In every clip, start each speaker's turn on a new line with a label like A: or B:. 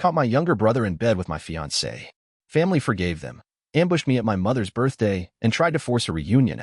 A: caught my younger brother in bed with my fiancée. Family forgave them, ambushed me at my mother's birthday, and tried to force a reunion.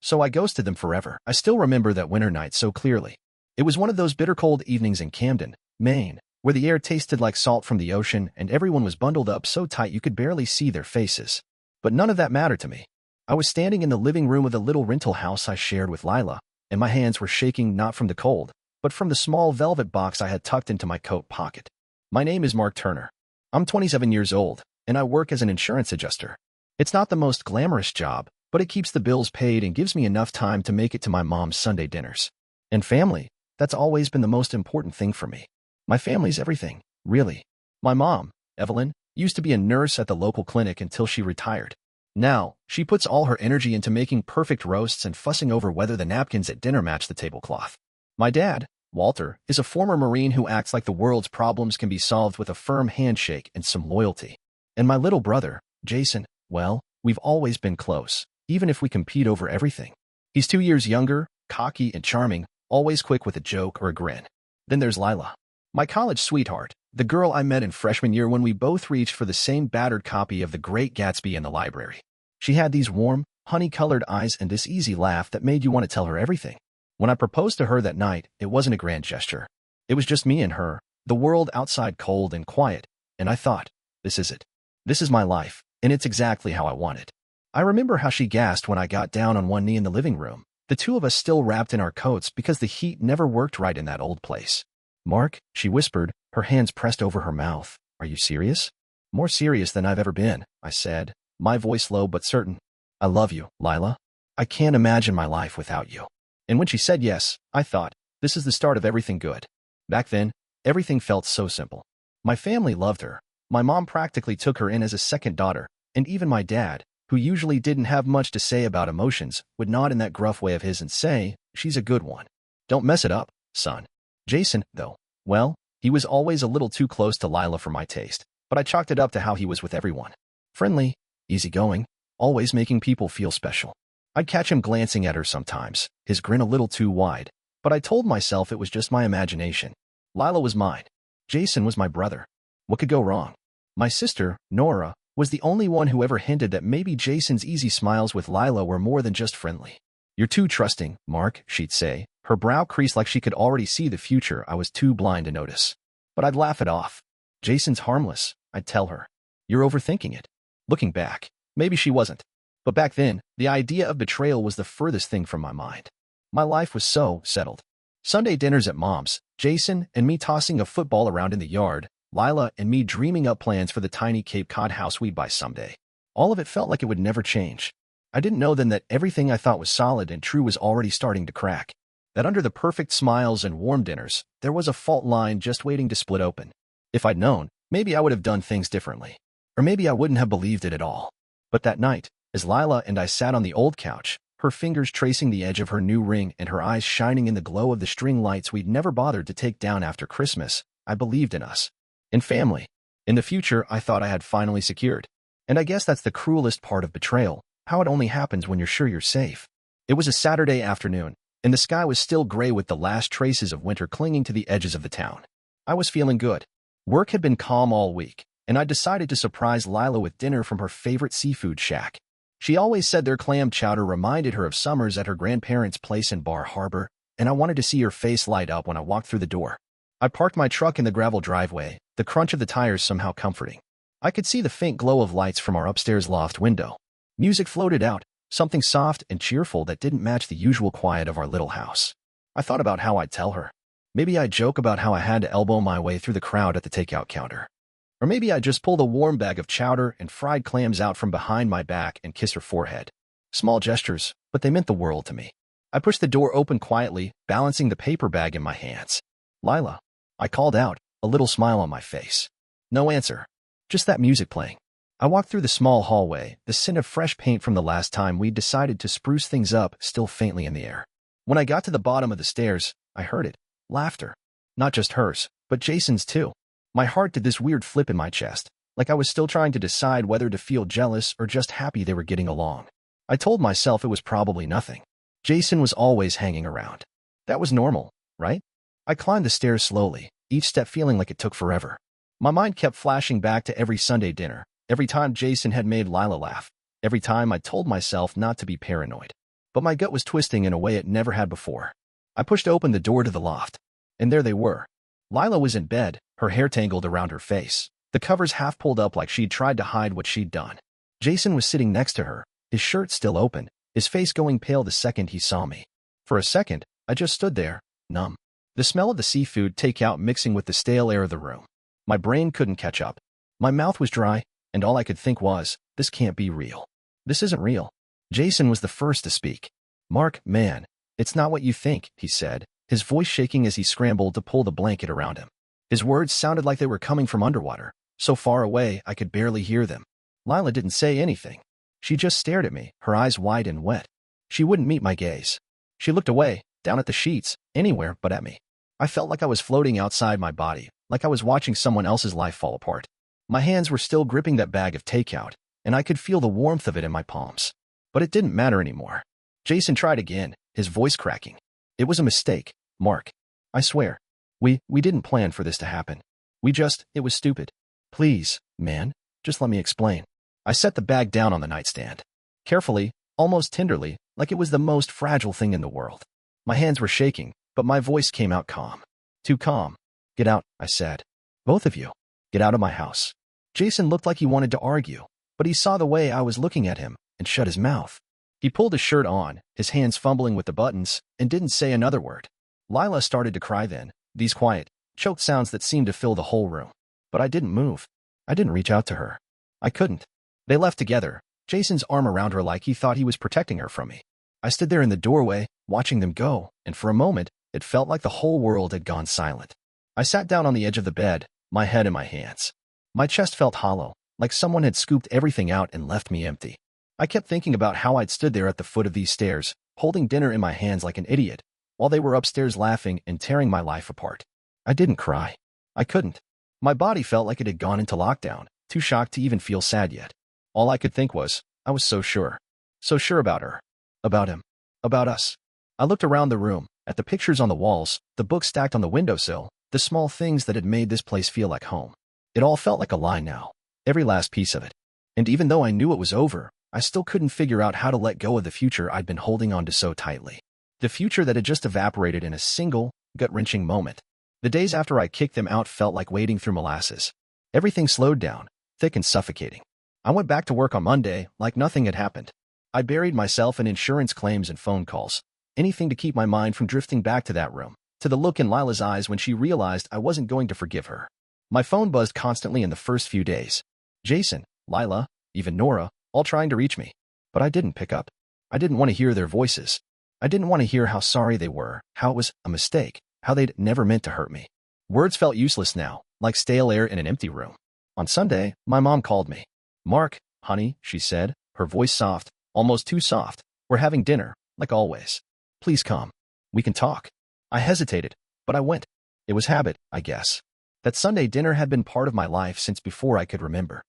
A: So I ghosted them forever. I still remember that winter night so clearly. It was one of those bitter cold evenings in Camden, Maine, where the air tasted like salt from the ocean and everyone was bundled up so tight you could barely see their faces. But none of that mattered to me. I was standing in the living room of the little rental house I shared with Lila, and my hands were shaking not from the cold, but from the small velvet box I had tucked into my coat pocket. My name is Mark Turner. I'm 27 years old, and I work as an insurance adjuster. It's not the most glamorous job, but it keeps the bills paid and gives me enough time to make it to my mom's Sunday dinners. And family, that's always been the most important thing for me. My family's everything, really. My mom, Evelyn, used to be a nurse at the local clinic until she retired. Now, she puts all her energy into making perfect roasts and fussing over whether the napkins at dinner match the tablecloth. My dad, Walter, is a former Marine who acts like the world's problems can be solved with a firm handshake and some loyalty. And my little brother, Jason, well, we've always been close, even if we compete over everything. He's 2 years younger, cocky and charming, always quick with a joke or a grin. Then there's Lila, my college sweetheart, the girl I met in freshman year when we both reached for the same battered copy of The Great Gatsby in the library. She had these warm, honey-colored eyes and this easy laugh that made you want to tell her everything. When I proposed to her that night, it wasn't a grand gesture. It was just me and her, the world outside cold and quiet, and I thought, this is it. This is my life, and it's exactly how I want it. I remember how she gasped when I got down on one knee in the living room, the two of us still wrapped in our coats because the heat never worked right in that old place. Mark, she whispered, her hands pressed over her mouth. Are you serious? More serious than I've ever been, I said, my voice low but certain. I love you, Lila. I can't imagine my life without you. And when she said yes, I thought, this is the start of everything good. Back then, everything felt so simple. My family loved her. My mom practically took her in as a second daughter, and even my dad, who usually didn't have much to say about emotions, would nod in that gruff way of his and say, she's a good one. Don't mess it up, son. Jason, though, well, he was always a little too close to Lila for my taste, but I chalked it up to how he was with everyone. Friendly, easygoing, always making people feel special. I'd catch him glancing at her sometimes, his grin a little too wide, but I told myself it was just my imagination. Lila was mine. Jason was my brother. What could go wrong? My sister, Nora, was the only one who ever hinted that maybe Jason's easy smiles with Lila were more than just friendly. You're too trusting, Mark, she'd say, her brow creased like she could already see the future I was too blind to notice. But I'd laugh it off. Jason's harmless, I'd tell her. You're overthinking it. Looking back, maybe she wasn't. But back then, the idea of betrayal was the furthest thing from my mind. My life was so settled. Sunday dinners at Mom's, Jason and me tossing a football around in the yard, Lila and me dreaming up plans for the tiny Cape Cod house we'd buy someday. All of it felt like it would never change. I didn't know then that everything I thought was solid and true was already starting to crack. That under the perfect smiles and warm dinners, there was a fault line just waiting to split open. If I'd known, maybe I would have done things differently. Or maybe I wouldn't have believed it at all. But that night, as Lila and I sat on the old couch, her fingers tracing the edge of her new ring and her eyes shining in the glow of the string lights we'd never bothered to take down after Christmas, I believed in us. In family. In the future, I thought I had finally secured. And I guess that's the cruelest part of betrayal, how it only happens when you're sure you're safe. It was a Saturday afternoon, and the sky was still gray with the last traces of winter clinging to the edges of the town. I was feeling good. Work had been calm all week, and I decided to surprise Lila with dinner from her favorite seafood shack. She always said their clam chowder reminded her of summers at her grandparents' place in Bar Harbor, and I wanted to see her face light up when I walked through the door. I parked my truck in the gravel driveway, the crunch of the tires somehow comforting. I could see the faint glow of lights from our upstairs loft window. Music floated out, something soft and cheerful that didn't match the usual quiet of our little house. I thought about how I'd tell her. Maybe I'd joke about how I had to elbow my way through the crowd at the takeout counter. Or maybe I'd just pull the warm bag of chowder and fried clams out from behind my back and kiss her forehead. Small gestures, but they meant the world to me. I pushed the door open quietly, balancing the paper bag in my hands. Lila, I called out, a little smile on my face. No answer. Just that music playing. I walked through the small hallway, the scent of fresh paint from the last time we'd decided to spruce things up still faintly in the air. When I got to the bottom of the stairs, I heard it. Laughter. Not just hers, but Jason's too. My heart did this weird flip in my chest, like I was still trying to decide whether to feel jealous or just happy they were getting along. I told myself it was probably nothing. Jason was always hanging around. That was normal, right? I climbed the stairs slowly, each step feeling like it took forever. My mind kept flashing back to every Sunday dinner, every time Jason had made Lila laugh, every time I told myself not to be paranoid. But my gut was twisting in a way it never had before. I pushed open the door to the loft, and there they were. Lila was in bed, her hair tangled around her face, the covers half pulled up like she'd tried to hide what she'd done. Jason was sitting next to her, his shirt still open, his face going pale the second he saw me. For a second, I just stood there, numb. The smell of the seafood takeout mixing with the stale air of the room. My brain couldn't catch up. My mouth was dry, and all I could think was, this can't be real. This isn't real. Jason was the first to speak. Mark, man, it's not what you think, he said, his voice shaking as he scrambled to pull the blanket around him. His words sounded like they were coming from underwater, so far away I could barely hear them. Lila didn't say anything. She just stared at me, her eyes wide and wet. She wouldn't meet my gaze. She looked away, down at the sheets, anywhere but at me. I felt like I was floating outside my body, like I was watching someone else's life fall apart. My hands were still gripping that bag of takeout, and I could feel the warmth of it in my palms. But it didn't matter anymore. Jason tried again, his voice cracking. It was a mistake, Mark. I swear. We didn't plan for this to happen. It was stupid. Please, man, just let me explain. I set the bag down on the nightstand. Carefully, almost tenderly, like it was the most fragile thing in the world. My hands were shaking, but my voice came out calm. Too calm. Get out, I said. Both of you. Get out of my house. Jason looked like he wanted to argue, but he saw the way I was looking at him and shut his mouth. He pulled his shirt on, his hands fumbling with the buttons, and didn't say another word. Lila started to cry then, these quiet, choked sounds that seemed to fill the whole room. But I didn't move. I didn't reach out to her. I couldn't. They left together, Jason's arm around her like he thought he was protecting her from me. I stood there in the doorway, watching them go, and for a moment, it felt like the whole world had gone silent. I sat down on the edge of the bed, my head in my hands. My chest felt hollow, like someone had scooped everything out and left me empty. I kept thinking about how I'd stood there at the foot of these stairs, holding dinner in my hands like an idiot, while they were upstairs laughing and tearing my life apart. I didn't cry. I couldn't. My body felt like it had gone into lockdown, too shocked to even feel sad yet. All I could think was, I was so sure. So sure about her. About him. About us. I looked around the room, at the pictures on the walls, the books stacked on the windowsill, the small things that had made this place feel like home. It all felt like a lie now. Every last piece of it. And even though I knew it was over, I still couldn't figure out how to let go of the future I'd been holding on to so tightly. The future that had just evaporated in a single, gut-wrenching moment. The days after I kicked them out felt like wading through molasses. Everything slowed down, thick and suffocating. I went back to work on Monday like nothing had happened. I buried myself in insurance claims and phone calls. Anything to keep my mind from drifting back to that room, to the look in Lila's eyes when she realized I wasn't going to forgive her. My phone buzzed constantly in the first few days. Jason, Lila, even Nora, all trying to reach me. But I didn't pick up. I didn't want to hear their voices. I didn't want to hear how sorry they were, how it was a mistake, how they'd never meant to hurt me. Words felt useless now, like stale air in an empty room. On Sunday, my mom called me. Mark, honey, she said, her voice soft, almost too soft. We're having dinner, like always. Please come. We can talk. I hesitated, but I went. It was habit, I guess. That Sunday dinner had been part of my life since before I could remember.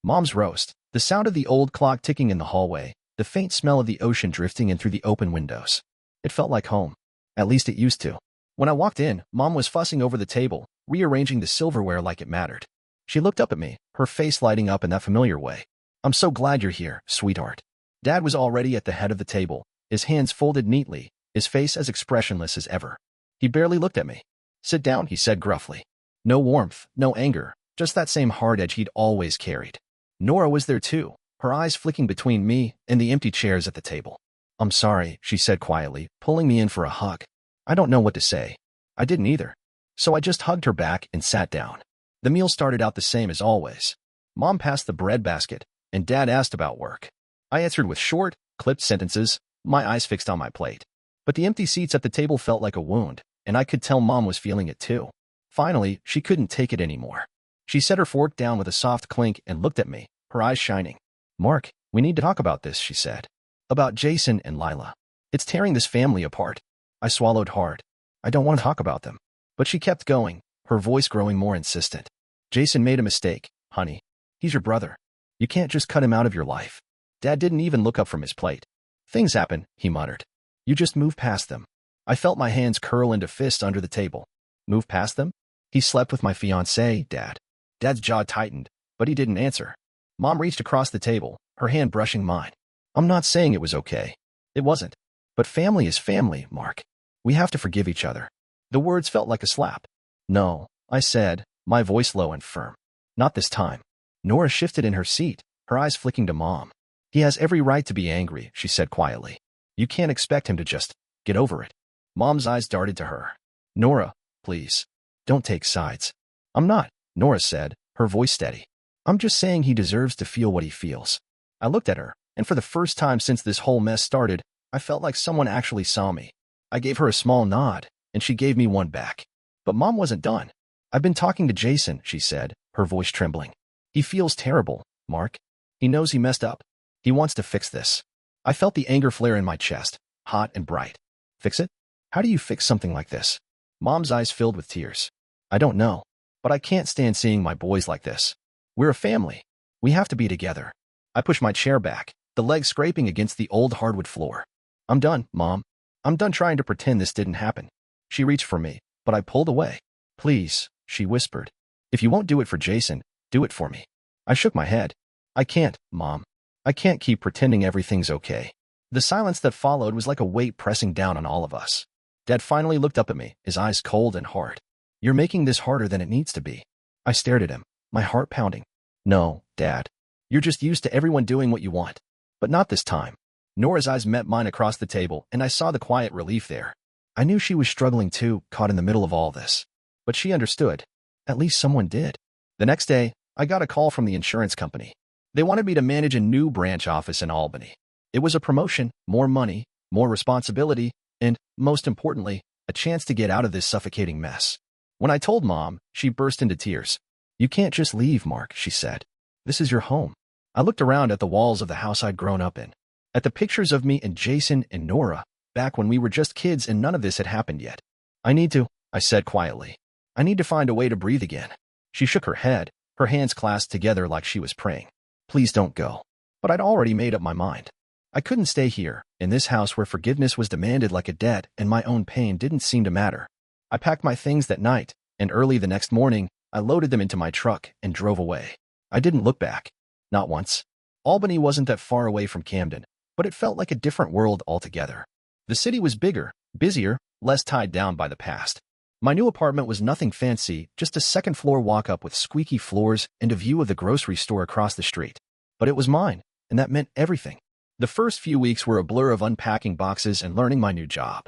A: Mom's roast, the sound of the old clock ticking in the hallway, the faint smell of the ocean drifting in through the open windows. It felt like home. At least it used to. When I walked in, Mom was fussing over the table, rearranging the silverware like it mattered. She looked up at me, her face lighting up in that familiar way. I'm so glad you're here, sweetheart. Dad was already at the head of the table, his hands folded neatly, his face as expressionless as ever. He barely looked at me. Sit down, he said gruffly. No warmth, no anger, just that same hard edge he'd always carried. Nora was there too, her eyes flicking between me and the empty chairs at the table. I'm sorry, she said quietly, pulling me in for a hug. I don't know what to say. I didn't either. So I just hugged her back and sat down. The meal started out the same as always. Mom passed the bread basket, and Dad asked about work. I answered with short, clipped sentences, my eyes fixed on my plate. But the empty seats at the table felt like a wound, and I could tell Mom was feeling it too. Finally, she couldn't take it anymore. She set her fork down with a soft clink and looked at me, her eyes shining. Mark, we need to talk about this, she said. About Jason and Lila. It's tearing this family apart. I swallowed hard. I don't want to talk about them. But she kept going, her voice growing more insistent. Jason made a mistake, honey. He's your brother. You can't just cut him out of your life. Dad didn't even look up from his plate. Things happen, he muttered. You just move past them. I felt my hands curl into fists under the table. Move past them? He slept with my fiancée, Dad. Dad's jaw tightened, but he didn't answer. Mom reached across the table, her hand brushing mine. I'm not saying it was okay. It wasn't. But family is family, Mark. We have to forgive each other. The words felt like a slap. No, I said, my voice low and firm. Not this time. Nora shifted in her seat, her eyes flicking to Mom. He has every right to be angry, she said quietly. You can't expect him to just get over it. Mom's eyes darted to her. Nora, please. Don't take sides. I'm not, Nora said, her voice steady. I'm just saying he deserves to feel what he feels. I looked at her, and for the first time since this whole mess started, I felt like someone actually saw me. I gave her a small nod, and she gave me one back. But Mom wasn't done. I've been talking to Jason, she said, her voice trembling. He feels terrible, Mark. He knows he messed up. He wants to fix this. I felt the anger flare in my chest, hot and bright. Fix it? How do you fix something like this? Mom's eyes filled with tears. I don't know, but I can't stand seeing my boys like this. We're a family. We have to be together. I pushed my chair back, the legs scraping against the old hardwood floor. I'm done, Mom. I'm done trying to pretend this didn't happen. She reached for me, but I pulled away. Please, she whispered. If you won't do it for Jason, do it for me. I shook my head. I can't, Mom. I can't keep pretending everything's okay. The silence that followed was like a weight pressing down on all of us. Dad finally looked up at me, his eyes cold and hard. You're making this harder than it needs to be. I stared at him, my heart pounding. No, Dad. You're just used to everyone doing what you want. But not this time. Nora's eyes met mine across the table, and I saw the quiet relief there. I knew she was struggling too, caught in the middle of all this. But she understood. At least someone did. The next day, I got a call from the insurance company. They wanted me to manage a new branch office in Albany. It was a promotion, more money, more responsibility, and, most importantly, a chance to get out of this suffocating mess. When I told Mom, she burst into tears. You can't just leave, Mark, she said. This is your home. I looked around at the walls of the house I'd grown up in, at the pictures of me and Jason and Nora, back when we were just kids and none of this had happened yet. I need to, I said quietly. I need to find a way to breathe again. She shook her head, her hands clasped together like she was praying. Please don't go. But I'd already made up my mind. I couldn't stay here, in this house where forgiveness was demanded like a debt and my own pain didn't seem to matter. I packed my things that night, and early the next morning, I loaded them into my truck and drove away. I didn't look back. Not once. Albany wasn't that far away from Camden, but it felt like a different world altogether. The city was bigger, busier, less tied down by the past. My new apartment was nothing fancy, just a second-floor walk-up with squeaky floors and a view of the grocery store across the street. But it was mine, and that meant everything. The first few weeks were a blur of unpacking boxes and learning my new job.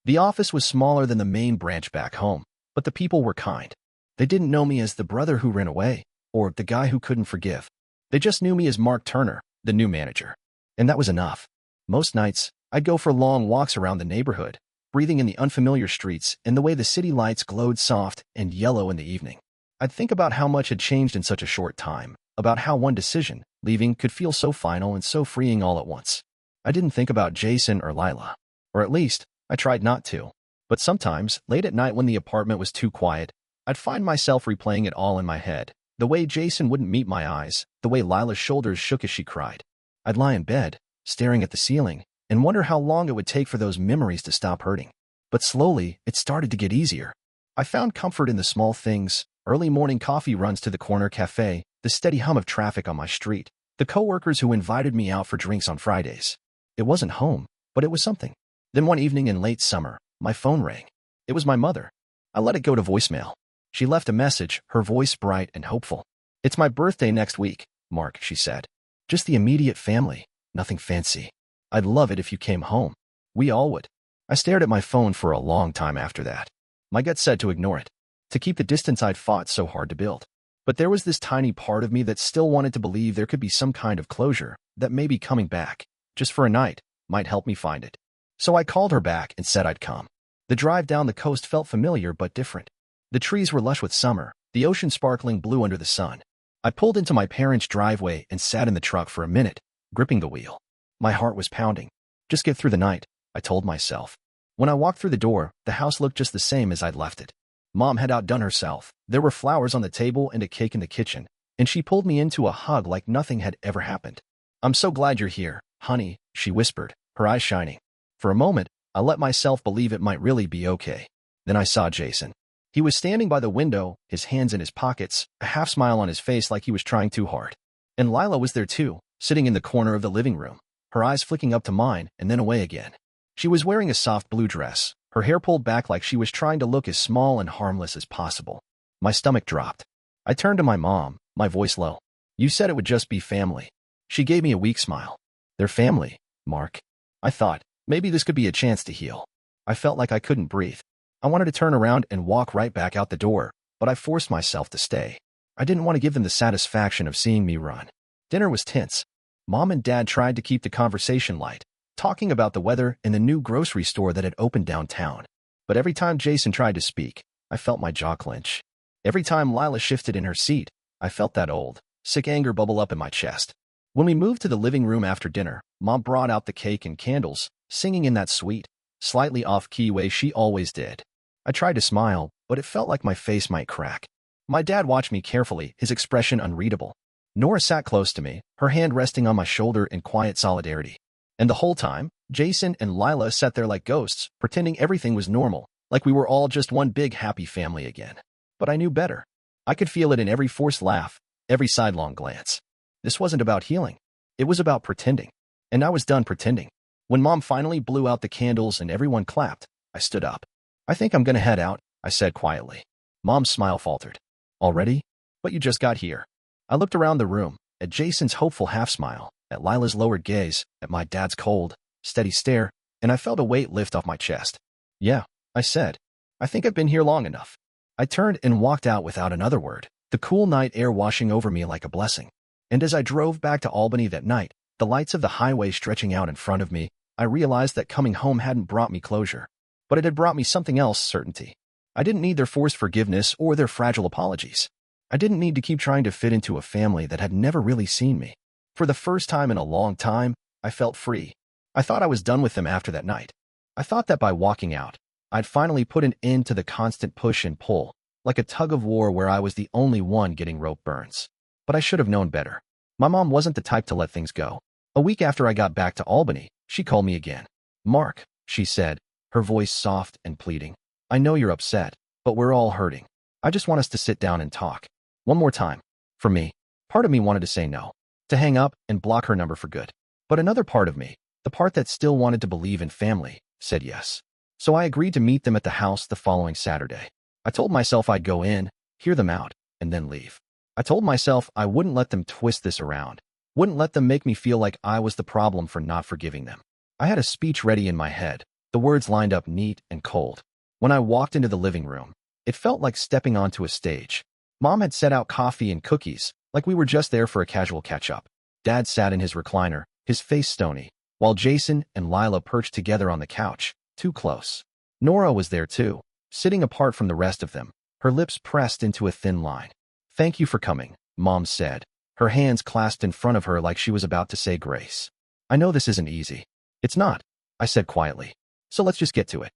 A: The office was smaller than the main branch back home, but the people were kind. They didn't know me as the brother who ran away, or the guy who couldn't forgive. They just knew me as Mark Turner, the new manager. And that was enough. Most nights, I'd go for long walks around the neighborhood, breathing in the unfamiliar streets and the way the city lights glowed soft and yellow in the evening. I'd think about how much had changed in such a short time, about how one decision, leaving, could feel so final and so freeing all at once. I didn't think about Jason or Lila. Or at least, I tried not to. But sometimes, late at night when the apartment was too quiet, I'd find myself replaying it all in my head. The way Jason wouldn't meet my eyes, the way Lila's shoulders shook as she cried. I'd lie in bed, staring at the ceiling, and wonder how long it would take for those memories to stop hurting. But slowly, it started to get easier. I found comfort in the small things, early morning coffee runs to the corner cafe, the steady hum of traffic on my street, the coworkers who invited me out for drinks on Fridays. It wasn't home, but it was something. Then one evening in late summer, my phone rang. It was my mother. I let it go to voicemail. She left a message, her voice bright and hopeful. It's my birthday next week, Mark, she said. Just the immediate family, nothing fancy. I'd love it if you came home. We all would. I stared at my phone for a long time after that. My gut said to ignore it, to keep the distance I'd fought so hard to build. But there was this tiny part of me that still wanted to believe there could be some kind of closure, that maybe coming back, just for a night, might help me find it. So I called her back and said I'd come. The drive down the coast felt familiar but different. The trees were lush with summer, the ocean sparkling blue under the sun. I pulled into my parents' driveway and sat in the truck for a minute, gripping the wheel. My heart was pounding. Just get through the night, I told myself. When I walked through the door, the house looked just the same as I'd left it. Mom had outdone herself. There were flowers on the table and a cake in the kitchen, and she pulled me into a hug like nothing had ever happened. I'm so glad you're here, honey, she whispered, her eyes shining. For a moment, I let myself believe it might really be okay. Then I saw Jason. He was standing by the window, his hands in his pockets, a half smile on his face like he was trying too hard. And Lila was there too, sitting in the corner of the living room, her eyes flicking up to mine and then away again. She was wearing a soft blue dress, her hair pulled back like she was trying to look as small and harmless as possible. My stomach dropped. I turned to my mom, my voice low. "You said it would just be family." She gave me a weak smile. "They're family, Mark." I thought, maybe this could be a chance to heal. I felt like I couldn't breathe. I wanted to turn around and walk right back out the door, but I forced myself to stay. I didn't want to give them the satisfaction of seeing me run. Dinner was tense. Mom and Dad tried to keep the conversation light, talking about the weather and the new grocery store that had opened downtown. But every time Jason tried to speak, I felt my jaw clench. Every time Lila shifted in her seat, I felt that old, sick anger bubble up in my chest. When we moved to the living room after dinner, Mom brought out the cake and candles, singing in that sweet, slightly off-key way she always did. I tried to smile, but it felt like my face might crack. My dad watched me carefully, his expression unreadable. Nora sat close to me, her hand resting on my shoulder in quiet solidarity. And the whole time, Jason and Lila sat there like ghosts, pretending everything was normal, like we were all just one big happy family again. But I knew better. I could feel it in every forced laugh, every sidelong glance. This wasn't about healing. It was about pretending. And I was done pretending. When Mom finally blew out the candles and everyone clapped, I stood up. "I think I'm gonna head out," I said quietly. Mom's smile faltered. "Already? But you just got here." I looked around the room, at Jason's hopeful half-smile, at Lila's lowered gaze, at my dad's cold, steady stare, and I felt a weight lift off my chest. "Yeah," I said. "I think I've been here long enough." I turned and walked out without another word, the cool night air washing over me like a blessing. And as I drove back to Albany that night, the lights of the highway stretching out in front of me, I realized that coming home hadn't brought me closure. But it had brought me something else, certainty. I didn't need their forced forgiveness or their fragile apologies. I didn't need to keep trying to fit into a family that had never really seen me. For the first time in a long time, I felt free. I thought I was done with them after that night. I thought that by walking out, I'd finally put an end to the constant push and pull, like a tug of war where I was the only one getting rope burns. But I should have known better. My mom wasn't the type to let things go. A week after I got back to Albany, she called me again. "Mark," she said, her voice soft and pleading. "I know you're upset, but we're all hurting. I just want us to sit down and talk. One more time." For me, part of me wanted to say no, to hang up and block her number for good. But another part of me, the part that still wanted to believe in family, said yes. So I agreed to meet them at the house the following Saturday. I told myself I'd go in, hear them out, and then leave. I told myself I wouldn't let them twist this around, wouldn't let them make me feel like I was the problem for not forgiving them. I had a speech ready in my head, the words lined up neat and cold. When I walked into the living room, it felt like stepping onto a stage. Mom had set out coffee and cookies, like we were just there for a casual catch-up. Dad sat in his recliner, his face stony, while Jason and Lila perched together on the couch, too close. Nora was there too, sitting apart from the rest of them, her lips pressed into a thin line. "Thank you for coming," Mom said, her hands clasped in front of her like she was about to say grace. "I know this isn't easy." "It's not," I said quietly. "So let's just get to it."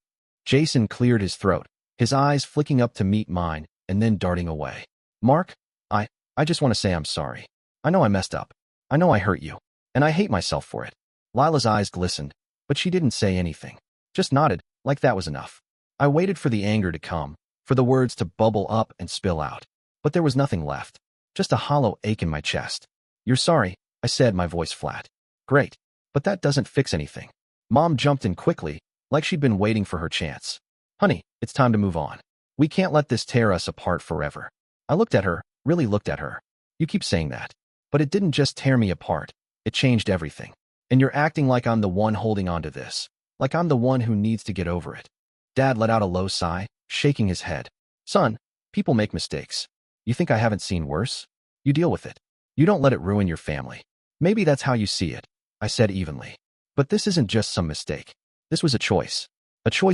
A: Jason cleared his throat, his eyes flicking up to meet mine and then darting away. "Mark, I just want to say I'm sorry. I know I messed up. I know I hurt you, and I hate myself for it." Lila's eyes glistened, but she didn't say anything, just nodded, like that was enough. I waited for the anger to come, for the words to bubble up and spill out. But there was nothing left, just a hollow ache in my chest. "You're sorry," I said, my voice flat. "Great, but that doesn't fix anything." Mom jumped in quickly, like she'd been waiting for her chance. "Honey, it's time to move on. We can't let this tear us apart forever." I looked at her, really looked at her. "You keep saying that. But it didn't just tear me apart, it changed everything. And you're acting like I'm the one holding on to this, like I'm the one who needs to get over it." Dad let out a low sigh, shaking his head. "Son, people make mistakes. You think I haven't seen worse? You deal with it. You don't let it ruin your family. Maybe that's how you see it," I said evenly. "But this isn't just some mistake. This was a choice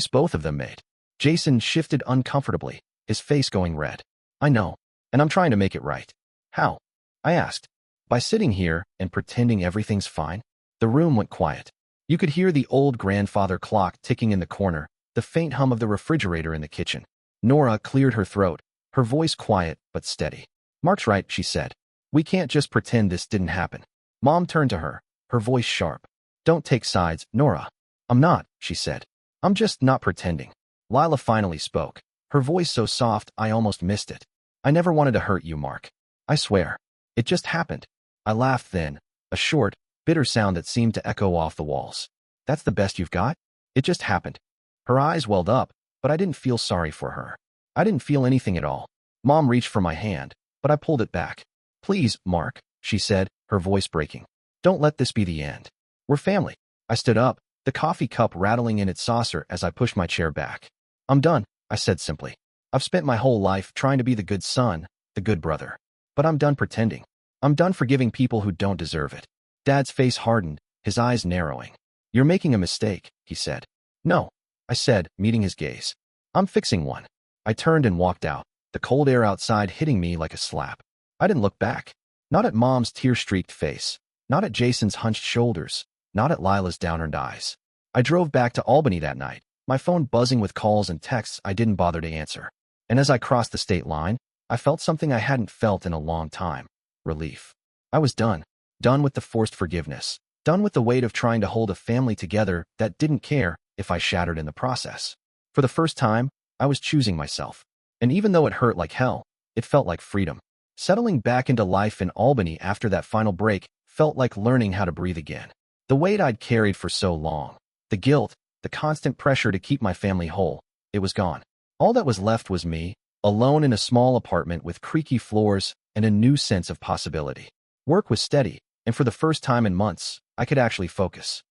A: both of them made." Jason shifted uncomfortably, his face going red. "I know, and I'm trying to make it right." "How?" I asked. "By sitting here and pretending everything's fine." The room went quiet. You could hear the old grandfather clock ticking in the corner, the faint hum of the refrigerator in the kitchen. Nora cleared her throat, her voice quiet but steady. "Mark's right," she said. "We can't just pretend this didn't happen." Mom turned to her, her voice sharp. "Don't take sides, Nora." "I'm not," she said. "I'm just not pretending." Lila finally spoke. her voice so soft I almost missed it. "I never wanted to hurt you, Mark. I swear. It just happened." I laughed then, a short, bitter sound that seemed to echo off the walls. "That's the best you've got? It just happened." Her eyes welled up, but I didn't feel sorry for her. I didn't feel anything at all. Mom reached for my hand, but I pulled it back. "Please, Mark," she said, her voice breaking. "Don't let this be the end. We're family." I stood up, the coffee cup rattling in its saucer as I pushed my chair back. "I'm done," I said simply. "I've spent my whole life trying to be the good son, the good brother. But I'm done pretending. I'm done forgiving people who don't deserve it." Dad's face hardened, his eyes narrowing. "You're making a mistake," he said. "No," I said, meeting his gaze. "I'm fixing one." I turned and walked out, the cold air outside hitting me like a slap. I didn't look back. Not at Mom's tear-streaked face, not at Jason's hunched shoulders, not at Lila's downturned eyes. I drove back to Albany that night, my phone buzzing with calls and texts I didn't bother to answer. And as I crossed the state line, I felt something I hadn't felt in a long time. Relief. I was done. Done with the forced forgiveness. Done with the weight of trying to hold a family together that didn't care if I shattered in the process. For the first time, I was choosing myself. And even though it hurt like hell, it felt like freedom. Settling back into life in Albany after that final break felt like learning how to breathe again. The weight I'd carried for so long, the guilt, the constant pressure to keep my family whole, it was gone. All that was left was me, alone in a small apartment with creaky floors and a new sense of possibility. Work was steady, and for the first time in months, I could actually focus.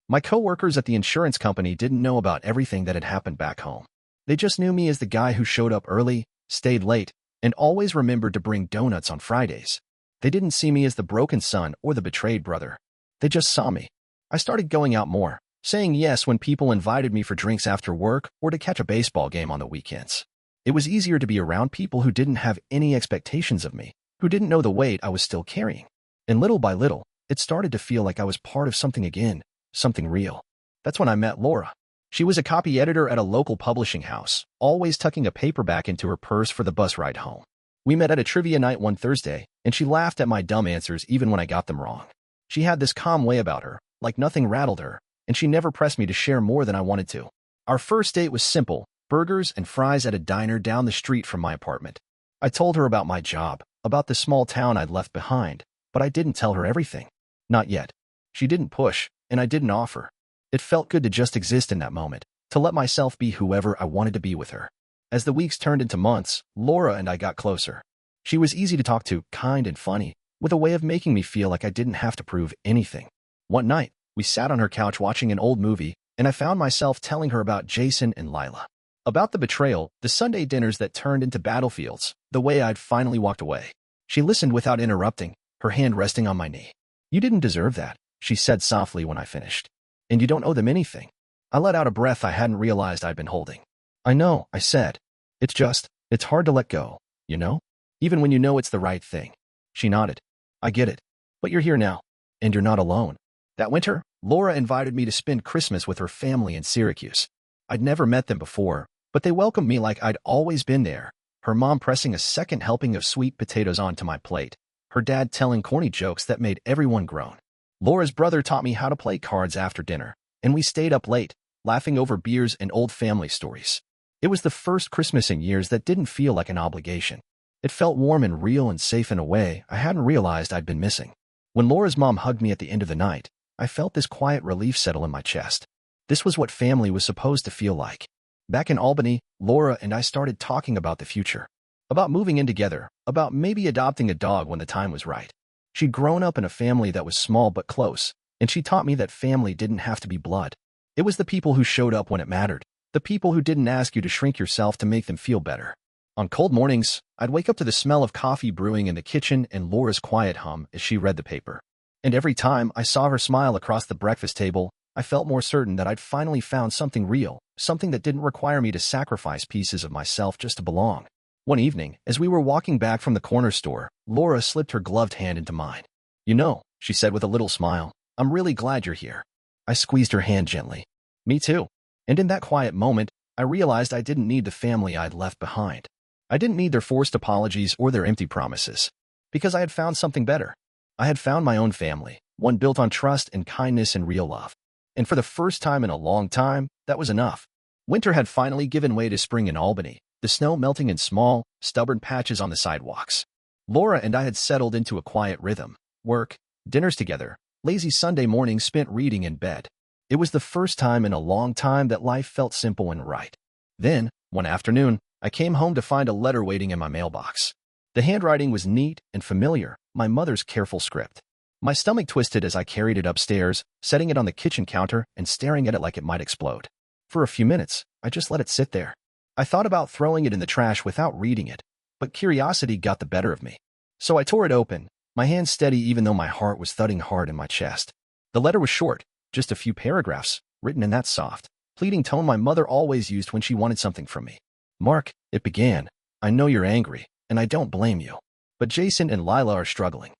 A: My coworkers at the insurance company didn't know about everything that had happened back home. They just knew me as the guy who showed up early, stayed late, and always remembered to bring donuts on Fridays. They didn't see me as the broken son or the betrayed brother. They just saw me. I started going out more, saying yes when people invited me for drinks after work or to catch a baseball game on the weekends. It was easier to be around people who didn't have any expectations of me, who didn't know the weight I was still carrying. And little by little, it started to feel like I was part of something again, something real. That's when I met Laura. She was a copy editor at a local publishing house, always tucking a paperback into her purse for the bus ride home. We met at a trivia night one Thursday, and she laughed at my dumb answers even when I got them wrong. She had this calm way about her, like nothing rattled her, and she never pressed me to share more than I wanted to. Our first date was simple, burgers and fries at a diner down the street from my apartment. I told her about my job, about the small town I'd left behind, but I didn't tell her everything. Not yet. She didn't push, and I didn't offer. It felt good to just exist in that moment, to let myself be whoever I wanted to be with her. As the weeks turned into months, Laura and I got closer. She was easy to talk to, kind and funny, with a way of making me feel like I didn't have to prove anything. One night, we sat on her couch watching an old movie, and I found myself telling her about Jason and Lila. About the betrayal, the Sunday dinners that turned into battlefields, the way I'd finally walked away. She listened without interrupting, her hand resting on my knee. "You didn't deserve that," she said softly when I finished. "And you don't owe them anything." I let out a breath I hadn't realized I'd been holding. "I know," I said. It's hard to let go, you know? Even when you know it's the right thing." She nodded. "I get it. But you're here now. And you're not alone." That winter, Laura invited me to spend Christmas with her family in Syracuse. I'd never met them before, but they welcomed me like I'd always been there, her mom pressing a second helping of sweet potatoes onto my plate, her dad telling corny jokes that made everyone groan. Laura's brother taught me how to play cards after dinner, and we stayed up late, laughing over beers and old family stories. It was the first Christmas in years that didn't feel like an obligation. It felt warm and real and safe in a way I hadn't realized I'd been missing. When Laura's mom hugged me at the end of the night, I felt this quiet relief settle in my chest. This was what family was supposed to feel like. Back in Albany, Laura and I started talking about the future. About moving in together, about maybe adopting a dog when the time was right. She'd grown up in a family that was small but close, and she taught me that family didn't have to be blood. It was the people who showed up when it mattered, the people who didn't ask you to shrink yourself to make them feel better. On cold mornings, I'd wake up to the smell of coffee brewing in the kitchen and Laura's quiet hum as she read the paper. And every time I saw her smile across the breakfast table, I felt more certain that I'd finally found something real, something that didn't require me to sacrifice pieces of myself just to belong. One evening, as we were walking back from the corner store, Laura slipped her gloved hand into mine. "You know," she said with a little smile, "I'm really glad you're here." I squeezed her hand gently. "Me too." And in that quiet moment, I realized I didn't need the family I'd left behind. I didn't need their forced apologies or their empty promises. Because I had found something better. I had found my own family, one built on trust and kindness and real love. And for the first time in a long time, that was enough. Winter had finally given way to spring in Albany, the snow melting in small, stubborn patches on the sidewalks. Laura and I had settled into a quiet rhythm. Work, dinners together, lazy Sunday mornings spent reading in bed. It was the first time in a long time that life felt simple and right. Then, one afternoon, I came home to find a letter waiting in my mailbox. The handwriting was neat and familiar, my mother's careful script. My stomach twisted as I carried it upstairs, setting it on the kitchen counter and staring at it like it might explode. For a few minutes, I just let it sit there. I thought about throwing it in the trash without reading it, but curiosity got the better of me. So I tore it open, my hand steady even though my heart was thudding hard in my chest. The letter was short, just a few paragraphs, written in that soft, pleading tone my mother always used when she wanted something from me. "Mark," it began, "I know you're angry, and I don't blame you. But Jason and Lila are struggling.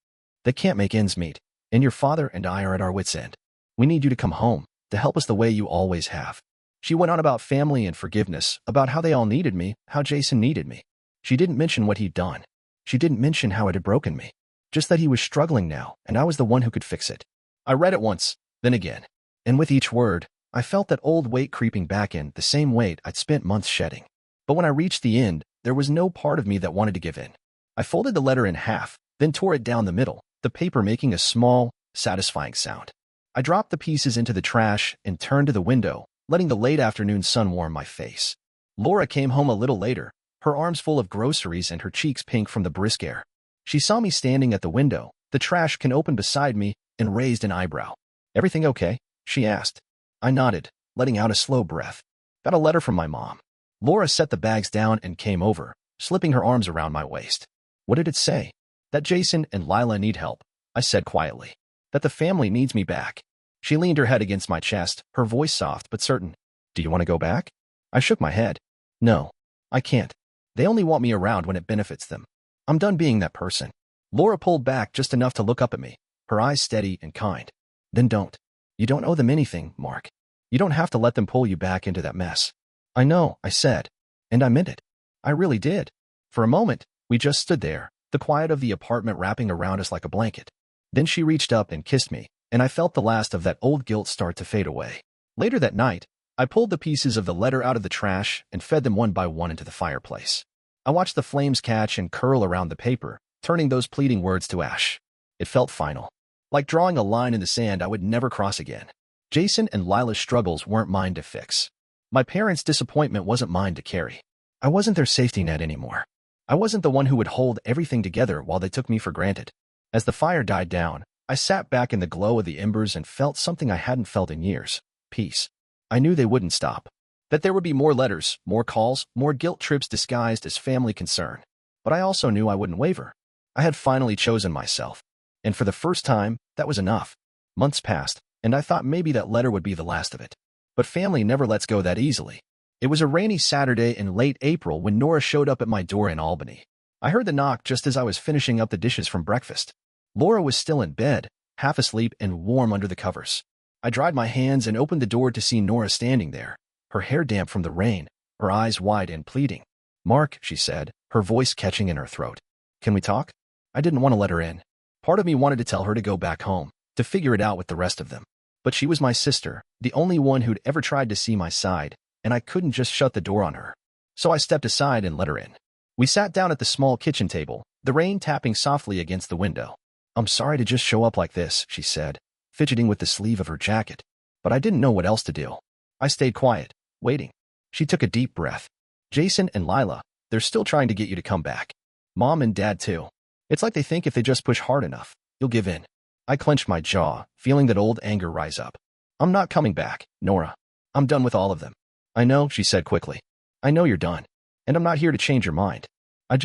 A: They can't make ends meet, and your father and I are at our wits' end. We need you to come home, to help us the way you always have." She went on about family and forgiveness, about how they all needed me, how Jason needed me. She didn't mention what he'd done. She didn't mention how it had broken me. Just that he was struggling now, and I was the one who could fix it. I read it once, then again. And with each word, I felt that old weight creeping back in, the same weight I'd spent months shedding. But when I reached the end, there was no part of me that wanted to give in. I folded the letter in half, then tore it down the middle, the paper making a small, satisfying sound. I dropped the pieces into the trash and turned to the window, letting the late afternoon sun warm my face. Laura came home a little later, her arms full of groceries and her cheeks pink from the brisk air. She saw me standing at the window, the trash can open beside me, and raised an eyebrow. "Everything okay?" she asked. I nodded, letting out a slow breath. "Got a letter from my mom." Laura set the bags down and came over, slipping her arms around my waist. "What did it say?" "That Jason and Lila need help," I said quietly. "That the family needs me back." She leaned her head against my chest, her voice soft but certain. "Do you want to go back?" I shook my head. "No, I can't. They only want me around when it benefits them. I'm done being that person." Laura pulled back just enough to look up at me, her eyes steady and kind. "Then don't. You don't owe them anything, Mark. You don't have to let them pull you back into that mess." "I know," I said, and I meant it. I really did. For a moment, we just stood there, the quiet of the apartment wrapping around us like a blanket. Then she reached up and kissed me, and I felt the last of that old guilt start to fade away. Later that night, I pulled the pieces of the letter out of the trash and fed them one by one into the fireplace. I watched the flames catch and curl around the paper, turning those pleading words to ash. It felt final. Like drawing a line in the sand I would never cross again. Jason and Lila's struggles weren't mine to fix. My parents' disappointment wasn't mine to carry. I wasn't their safety net anymore. I wasn't the one who would hold everything together while they took me for granted. As the fire died down, I sat back in the glow of the embers and felt something I hadn't felt in years. Peace. I knew they wouldn't stop. That there would be more letters, more calls, more guilt trips disguised as family concern. But I also knew I wouldn't waver. I had finally chosen myself. And for the first time, that was enough. Months passed, and I thought maybe that letter would be the last of it. But family never lets go that easily. It was a rainy Saturday in late April when Nora showed up at my door in Albany. I heard the knock just as I was finishing up the dishes from breakfast. Laura was still in bed, half asleep and warm under the covers. I dried my hands and opened the door to see Nora standing there, her hair damp from the rain, her eyes wide and pleading. "Mark," she said, her voice catching in her throat. "Can we talk?" I didn't want to let her in. Part of me wanted to tell her to go back home, to figure it out with the rest of them. But she was my sister, the only one who'd ever tried to see my side, and I couldn't just shut the door on her. So I stepped aside and let her in. We sat down at the small kitchen table, the rain tapping softly against the window. "I'm sorry to just show up like this," she said, fidgeting with the sleeve of her jacket. But I didn't know what else to do. I stayed quiet, waiting. She took a deep breath. "Jason and Lila, they're still trying to get you to come back. Mom and Dad too. It's like they think if they just push hard enough, you'll give in." I clenched my jaw, feeling that old anger rise up. "I'm not coming back, Nora. I'm done with all of them." "I know," she said quickly. "I know you're done. And I'm not here to change your mind. I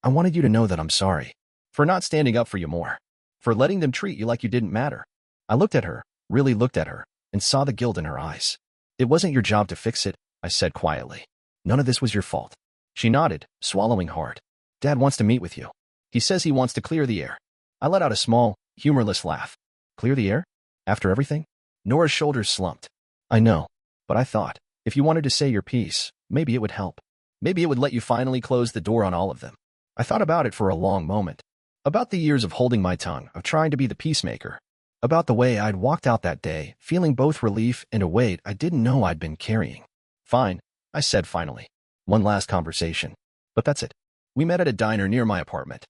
A: wanted you to know that I'm sorry. For not standing up for you more. For letting them treat you like you didn't matter." I looked at her, really looked at her, and saw the guilt in her eyes. "It wasn't your job to fix it," I said quietly. "None of this was your fault." She nodded, swallowing hard. "Dad wants to meet with you. He says he wants to clear the air." I let out a small, humorless laugh. "Clear the air? After everything?" Nora's shoulders slumped. "I know. But I thought, if you wanted to say your piece, maybe it would help. Maybe it would let you finally close the door on all of them." I thought about it for a long moment. About the years of holding my tongue, of trying to be the peacemaker. About the way I'd walked out that day, feeling both relief and a weight I didn't know I'd been carrying. "Fine," I said finally. One last conversation. But that's it. We met at a diner near my apartment.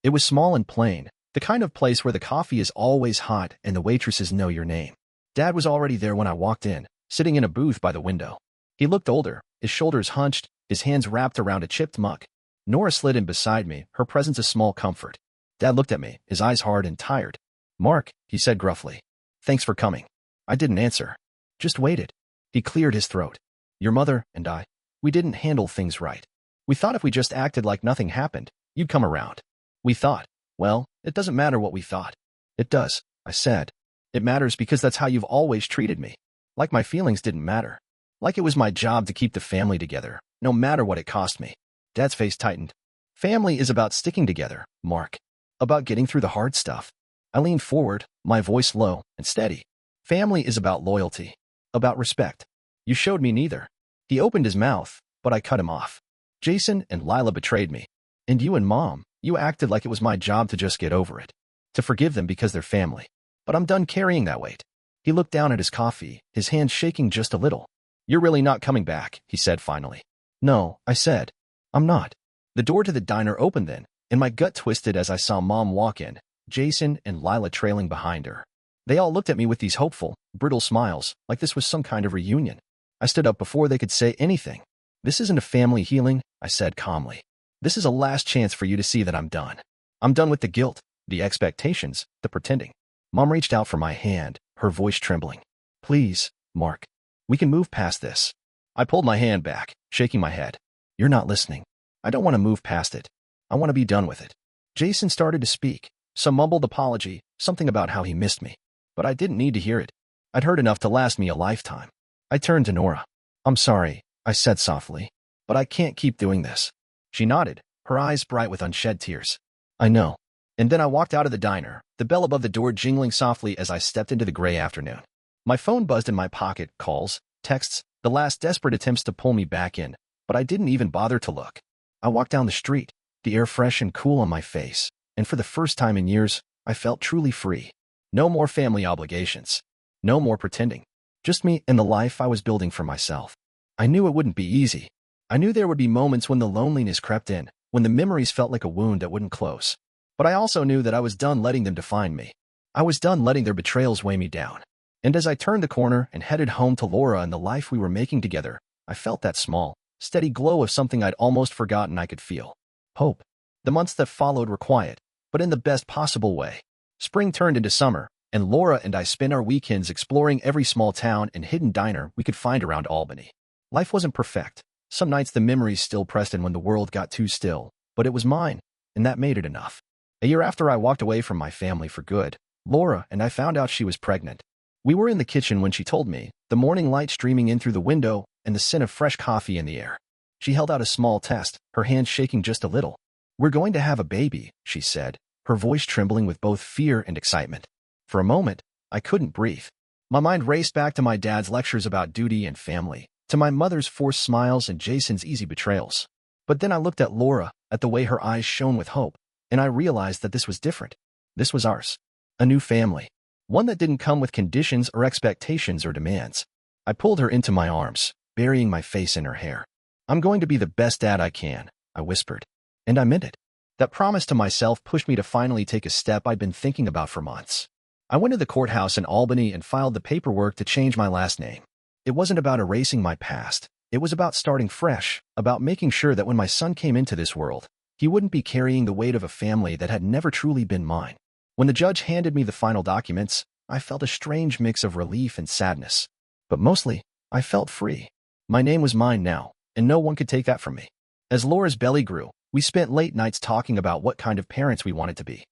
A: It was small and plain, the kind of place where the coffee is always hot and the waitresses know your name. Dad was already there when I walked in, sitting in a booth by the window. He looked older, his shoulders hunched, his hands wrapped around a chipped mug. Nora slid in beside me, her presence a small comfort. Dad looked at me, his eyes hard and tired. "Mark," he said gruffly. "Thanks for coming." I didn't answer. Just waited. He cleared his throat. "Your mother and I, we didn't handle things right. We thought if we just acted like nothing happened, you'd come around. We thought, well, it doesn't matter what we thought." "It does," I said. "It matters because that's how you've always treated me. Like my feelings didn't matter. Like it was my job to keep the family together, no matter what it cost me." Dad's face tightened. "Family is about sticking together, Mark. About getting through the hard stuff." I leaned forward, my voice low and steady. "Family is about loyalty. About respect. You showed me neither." He opened his mouth, but I cut him off. "Jason and Lila betrayed me. And you and Mom, you acted like it was my job to just get over it. To forgive them because they're family. But I'm done carrying that weight." He looked down at his coffee, his hands shaking just a little. "You're really not coming back," he said finally. "No," I said. "I'm not." The door to the diner opened then, and my gut twisted as I saw Mom walk in, Jason and Lila trailing behind her. They all looked at me with these hopeful, brittle smiles, like this was some kind of reunion. I stood up before they could say anything. "This isn't a family healing," I said calmly. "This is a last chance for you to see that I'm done. I'm done with the guilt, the expectations, the pretending." Mom reached out for my hand, her voice trembling. "Please, Mark. We can move past this." I pulled my hand back, shaking my head. "You're not listening. I don't want to move past it. I want to be done with it." Jason started to speak, some mumbled apology, something about how he missed me. But I didn't need to hear it. I'd heard enough to last me a lifetime. I turned to Nora. "I'm sorry," I said softly, "but I can't keep doing this." She nodded, her eyes bright with unshed tears. "I know." And then I walked out of the diner, the bell above the door jingling softly as I stepped into the gray afternoon. My phone buzzed in my pocket, calls, texts, the last desperate attempts to pull me back in, but I didn't even bother to look. I walked down the street, the air fresh and cool on my face, and for the first time in years, I felt truly free. No more family obligations. No more pretending. Just me and the life I was building for myself. I knew it wouldn't be easy. I knew there would be moments when the loneliness crept in, when the memories felt like a wound that wouldn't close. But I also knew that I was done letting them define me. I was done letting their betrayals weigh me down. And as I turned the corner and headed home to Laura and the life we were making together, I felt that small, steady glow of something I'd almost forgotten I could feel. Hope. The months that followed were quiet, but in the best possible way. Spring turned into summer, and Laura and I spent our weekends exploring every small town and hidden diner we could find around Albany. Life wasn't perfect. Some nights the memories still pressed in when the world got too still, but it was mine, and that made it enough. A year after I walked away from my family for good, Laura and I found out she was pregnant. We were in the kitchen when she told me, the morning light streaming in through the window and the scent of fresh coffee in the air. She held out a small test, her hand shaking just a little. "We're going to have a baby," she said, her voice trembling with both fear and excitement. For a moment, I couldn't breathe. My mind raced back to my dad's lectures about duty and family, to my mother's forced smiles and Jason's easy betrayals. But then I looked at Laura, at the way her eyes shone with hope, and I realized that this was different. This was ours. A new family. One that didn't come with conditions or expectations or demands. I pulled her into my arms, burying my face in her hair. "I'm going to be the best dad I can," I whispered. And I meant it. That promise to myself pushed me to finally take a step I'd been thinking about for months. I went to the courthouse in Albany and filed the paperwork to change my last name. It wasn't about erasing my past. It was about starting fresh, about making sure that when my son came into this world, he wouldn't be carrying the weight of a family that had never truly been mine. When the judge handed me the final documents, I felt a strange mix of relief and sadness. But mostly, I felt free. My name was mine now, and no one could take that from me. As Laura's belly grew, we spent late nights talking about what kind of parents we wanted to be.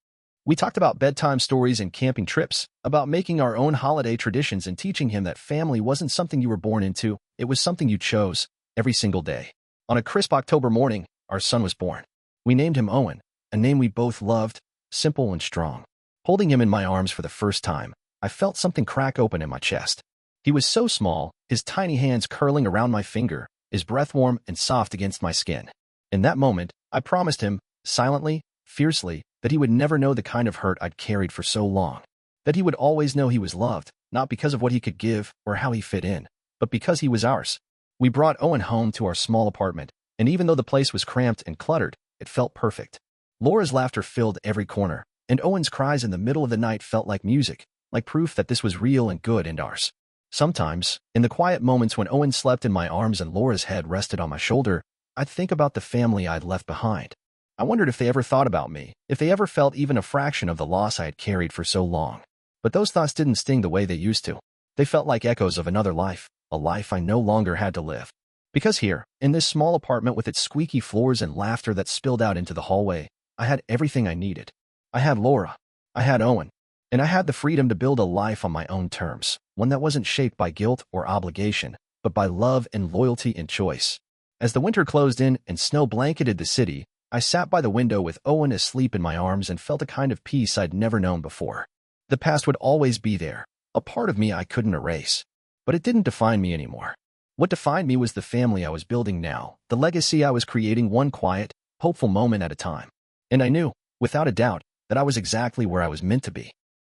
A: We talked about bedtime stories and camping trips, about making our own holiday traditions and teaching him that family wasn't something you were born into, it was something you chose, every single day. On a crisp October morning, our son was born. We named him Owen, a name we both loved, simple and strong. Holding him in my arms for the first time, I felt something crack open in my chest. He was so small, his tiny hands curling around my finger, his breath warm and soft against my skin. In that moment, I promised him, silently, fiercely, that he would never know the kind of hurt I'd carried for so long. That he would always know he was loved, not because of what he could give or how he fit in, but because he was ours. We brought Owen home to our small apartment, and even though the place was cramped and cluttered, it felt perfect. Laura's laughter filled every corner, and Owen's cries in the middle of the night felt like music, like proof that this was real and good and ours. Sometimes, in the quiet moments when Owen slept in my arms and Laura's head rested on my shoulder, I'd think about the family I'd left behind. I wondered if they ever thought about me, if they ever felt even a fraction of the loss I had carried for so long. But those thoughts didn't sting the way they used to. They felt like echoes of another life, a life I no longer had to live. Because here, in this small apartment with its squeaky floors and laughter that spilled out into the hallway, I had everything I needed. I had Laura. I had Owen. And I had the freedom to build a life on my own terms, one that wasn't shaped by guilt or obligation, but by love and loyalty and choice. As the winter closed in and snow blanketed the city, I sat by the window with Owen asleep in my arms and felt a kind of peace I'd never known before. The past would always be there, a part of me I couldn't erase. But it didn't define me anymore. What defined me was the family I was building now, the legacy I was creating one quiet, hopeful moment at a time. And I knew, without a doubt, that I was exactly where I was meant to be.